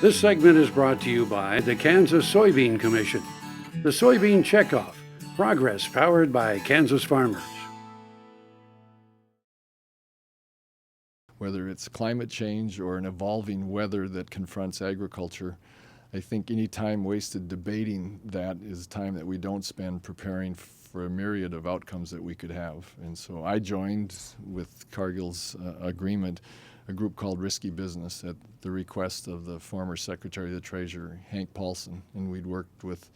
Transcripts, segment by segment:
This segment is brought to you by the Kansas Soybean Commission. The Soybean Checkoff, progress powered by Kansas farmers. Whether it's climate change or an evolving weather that confronts agriculture, I think any time wasted debating that is time that we don't spend preparing for a myriad of outcomes that we could have. And so I joined with Cargill's agreement a group called Risky Business at the request of the former Secretary of the Treasury, Paulson, and we'd worked with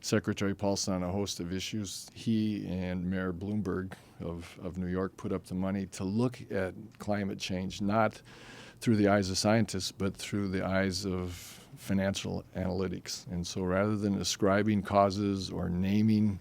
Secretary Paulson on a host of issues. He and Mayor Bloomberg of New York put up the money to look at climate change, not through the eyes of scientists, but through the eyes of financial analytics. And so rather than ascribing causes or naming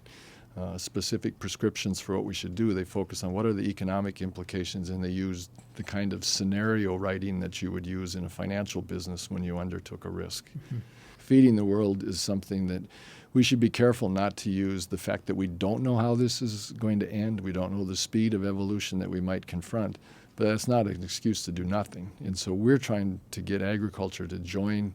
specific prescriptions for what we should do, they focus on what are the economic implications, and they use the kind of scenario writing that you would use in a financial business when you undertook a risk. Mm-hmm. Feeding the world is something that we should be careful not to use the fact that we don't know how this is going to end. We don't know the speed of evolution that we might confront, but that's not an excuse to do nothing. And so we're trying to get agriculture to join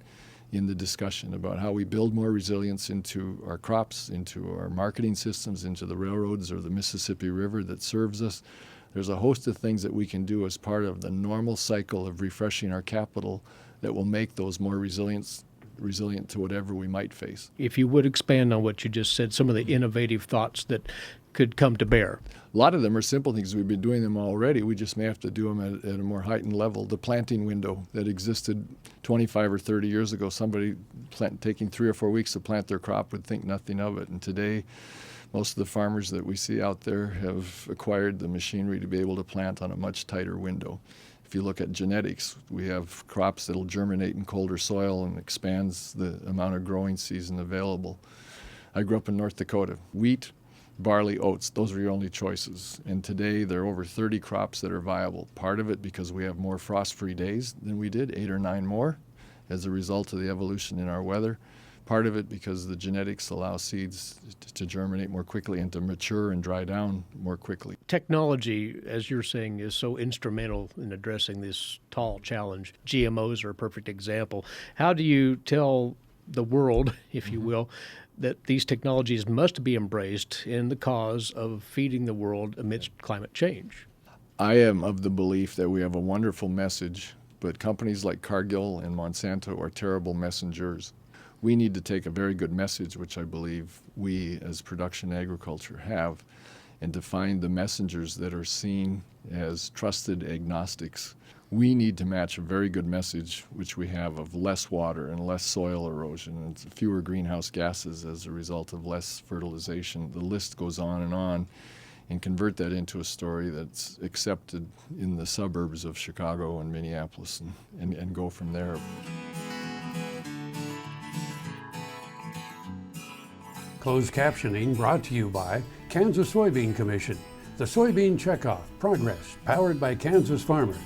in the discussion about how we build more resilience into our crops, into our marketing systems, into the railroads or the Mississippi River that serves us. There's a host of things that we can do as part of the normal cycle of refreshing our capital that will make those more resilient to whatever we might face. If you would expand on what you just said, some of the innovative thoughts that could come to bear. A lot of them are simple things. We've been doing them already. We just may have to do them at a more heightened level. The planting window that existed 25 or 30 years ago, somebody taking 3 or 4 weeks to plant their crop would think nothing of it. And today, most of the farmers that we see out there have acquired the machinery to be able to plant on a much tighter window. If you look at genetics, we have crops that'll germinate in colder soil and expands the amount of growing season available. I grew up in North Dakota. Wheat, barley, oats, those are your only choices. And today there are over 30 crops that are viable. Part of it because we have more frost-free days than we did, 8 or 9 more, as a result of the evolution in our weather. Part of it because the genetics allow seeds to germinate more quickly and to mature and dry down more quickly. Technology, as you're saying, is so instrumental in addressing this tall challenge. GMOs are a perfect example. How do you tell the world, if you will, that these technologies must be embraced in the cause of feeding the world amidst climate change? I am of the belief that we have a wonderful message, but companies like Cargill and Monsanto are terrible messengers. We need to take a very good message, which I believe we as production agriculture have, and to find the messengers that are seen as trusted agnostics. We need to match a very good message, which we have, of less water and less soil erosion and fewer greenhouse gases as a result of less fertilization. The list goes on, and convert that into a story that's accepted in the suburbs of Chicago and Minneapolis and go from there. Closed captioning brought to you by Kansas Soybean Commission. The Soybean Checkoff, progress powered by Kansas farmers.